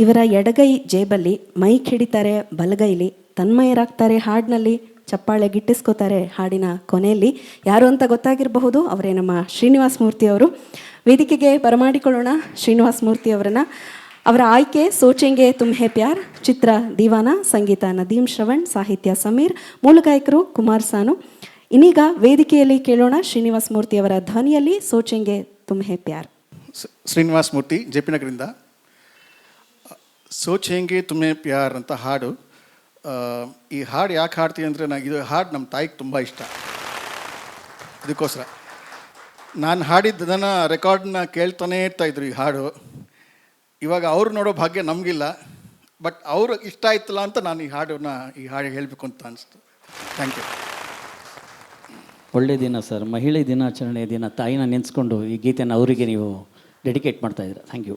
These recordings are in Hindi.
ಇವರ ಎಡಗೈ ಜೇಬಲ್ಲಿ ಮೈಕ್ ಹಿಡಿತಾರೆ, ಬಲಗೈಲಿ ತನ್ಮಯರಾಗ್ತಾರೆ, ಹಾಡಿನಲ್ಲಿ ಚಪ್ಪಾಳೆ ಗಿಟ್ಟಿಸ್ಕೋತಾರೆ. ಹಾಡಿನ ಕೊನೆಯಲ್ಲಿ ಯಾರು ಅಂತ ಗೊತ್ತಾಗಿರಬಹುದು, ಅವರೇ ನಮ್ಮ ಶ್ರೀನಿವಾಸ ಮೂರ್ತಿ ಅವರು. ವೇದಿಕೆಗೆ ಬರಮಾಡಿಕೊಳ್ಳೋಣ ಶ್ರೀನಿವಾಸ ಮೂರ್ತಿ ಅವರನ್ನು. ಅವರ ಆಯ್ಕೆ ಸೋಚೆಂಗೆ ತುಮ್ಹೆ ಪ್ಯಾರ್, ಚಿತ್ರ ದೀವಾನ, ಸಂಗೀತ ನದೀಮ್ ಶ್ರವಣ್, ಸಾಹಿತ್ಯ ಸಮೀರ್, ಮೂಲ ಗಾಯಕರು ಕುಮಾರ್ ಸಾನು. ಇನ್ನೀಗ ವೇದಿಕೆಯಲ್ಲಿ ಕೇಳೋಣ ಶ್ರೀನಿವಾಸ ಮೂರ್ತಿ ಅವರ ಧ್ವನಿಯಲ್ಲಿ ಸೋಚೆಂಗೆ ತುಮ್ಹೆ ಪ್ಯಾರ್. Srinivasa Murthy, J P ನಗರಿಂದ. ಸೋಚೆಂಗೆ ತುಮ್ಹೆ ಪ್ಯಾರ್ ಅಂತ ಹಾಡು. ಈ ಹಾಡು ಯಾಕೆ ಹಾಡ್ತೀವಿ ಅಂದರೆ, ಇದು ಹಾಡು ನಮ್ಮ ತಾಯಿಗೆ ತುಂಬ ಇಷ್ಟ. ಇದಕ್ಕೋಸ್ಕರ ನಾನು ಹಾಡಿದ್ದನ್ನು ರೆಕಾರ್ಡನ್ನ ಕೇಳ್ತಾನೇ ಇರ್ತಾಯಿದ್ರು ಈ ಹಾಡು. ಇವಾಗ ಅವ್ರು ನೋಡೋ ಭಾಗ್ಯ ನಮಗಿಲ್ಲ, ಬಟ್ ಅವರು ಇಷ್ಟ ಆಯ್ತಲ್ಲ ಅಂತ ನಾನು ಈ ಹಾಡು ಹೇಳಬೇಕು ಅಂತ ಅನಿಸ್ತು. Thank you. ಒಳ್ಳೆಯ ದಿನ ಸರ್, ಮಹಿಳೆ ದಿನಾಚರಣೆ ದಿನ ತಾಯಿನ ನೆನೆಸ್ಕೊಂಡು ಈ ಗೀತೆಯನ್ನು ಅವರಿಗೆ ನೀವು ಡೆಡಿಕೇಟ್ ಮಾಡ್ತಾ ಇದ್ದೀರಾ. Thank you.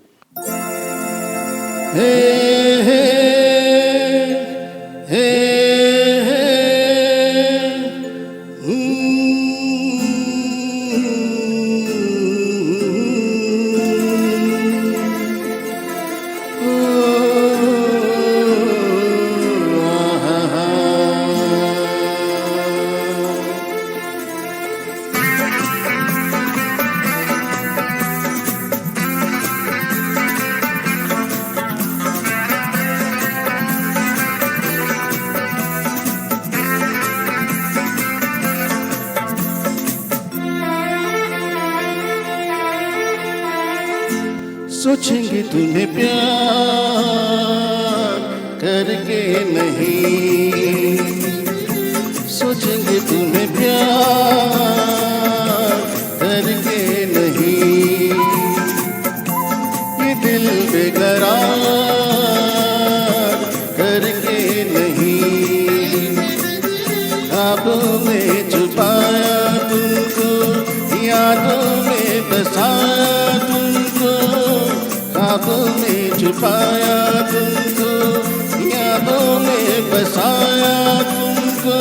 सोचेंगे तुम्हें प्यार करके नहीं, सोचेंगे तुम्हें प्यार करके नहीं, ये दिल बेकरार करके नहीं, ख्वाबों में छुपाया तुमको, यादों में बसाया तुमको, ख्वाबों में छुपाया तुमको, यादों में बसाया तुमको,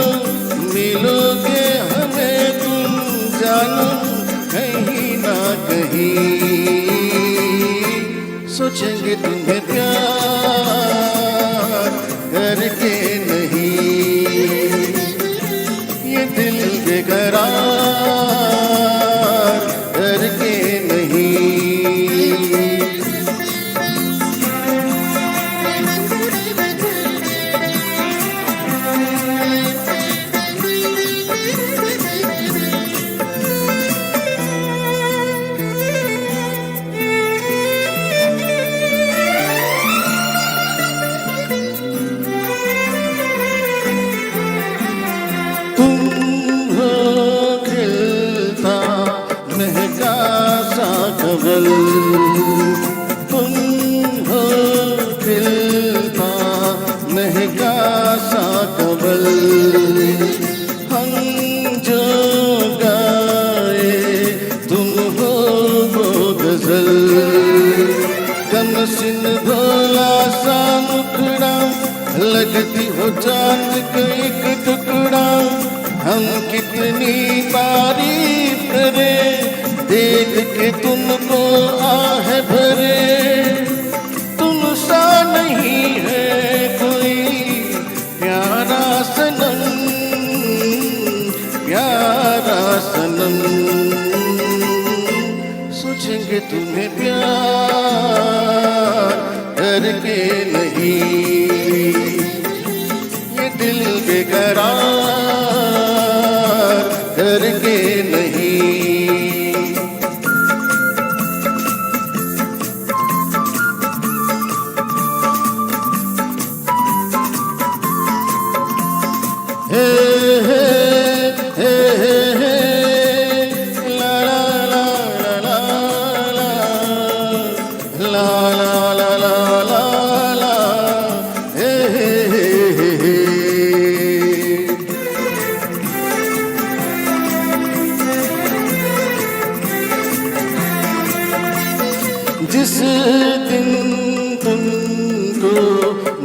मिलोगे हमें तुम जानो कहीं ना कहीं, सोचेंगे तुम्हें प्यार करके नहीं, ये दिल बेकरार करके नहीं. तुम हो खिलता महका सा कबल, हम जो गाए तुम हो वो गजल, कम सिन भोला सा मुखड़ा, लगती हो चांद का एक टुकड़ा, हम कितनी तारीफ करें देख के तुमको आह भरे, तुम सा नहीं है कोई प्यारा सनम, प्यारा सनम, सोचेंगे तुम्हें प्यार करके नहीं, ये दिल बेकरार करके नहीं. हे हे हे हे हे ला ला ला ला ला ला ला ला ला ला हे हे हे हे. जिस दिन तुमको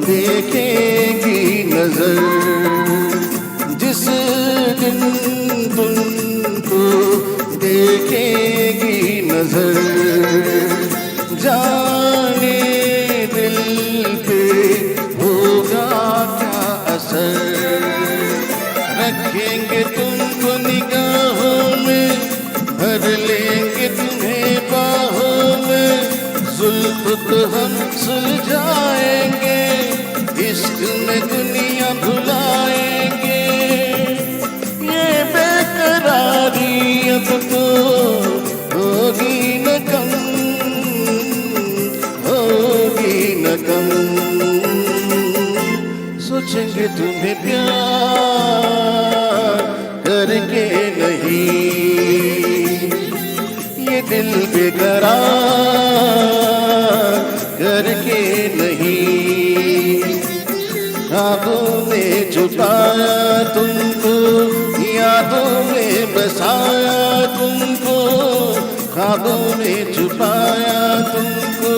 देखेगी नजर, जिस दिन तुमको देखेगी नजर, जाने दिल रखेंगे तुमको निगाहों में, भर लेंगे तुम्हें बाहों में, जुल्फ तो हम सुलझाएंगे, इश्क में दुनिया भुलाएंगे। ये बेकरारी अब तो होगी न कम, होगी न कम। सोचेंगे तुम्हें प्यार करके नहीं, ये दिल बेकरार करके नहीं। ख्वाबों में छुपाया तुमको, यादों में बसाया तुमको, ख्वाबों में छुपाया तुमको,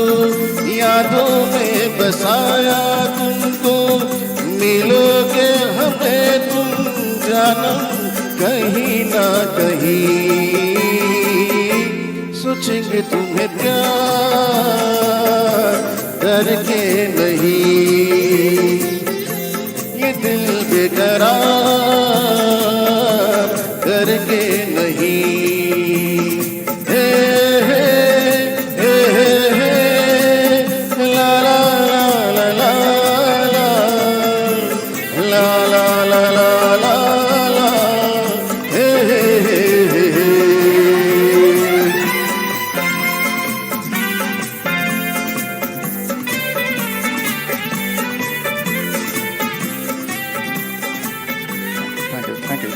यादों में बसाया तुमको। मिलोगे हमें तुम जानम कहीं ना कहीं, सोचेंगे तुम्हें प्यार करके नहीं, ये दिल बेकरार करके नहीं। हे हे हे हे ला ला ला ला ला ला ला ला ला ला हे हे हे हे। Thank you.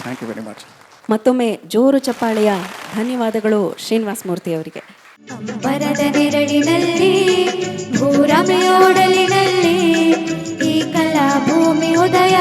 Thank you very much. ಮತ್ತೊಮ್ಮೆ ಜೋರು ಚಪ್ಪಾಳೆಯ ಧನ್ಯವಾದಗಳು ಶ್ರೀನಿವಾಸ ಮೂರ್ತಿ ಅವರಿಗೆ. ಬರದ ನೆರಳಿನಲ್ಲಿ ಭೂರಮೆಯೋಡಲಿನಲ್ಲಿ ಈ ಕಲಾ ಭೂಮಿ ಉದಯ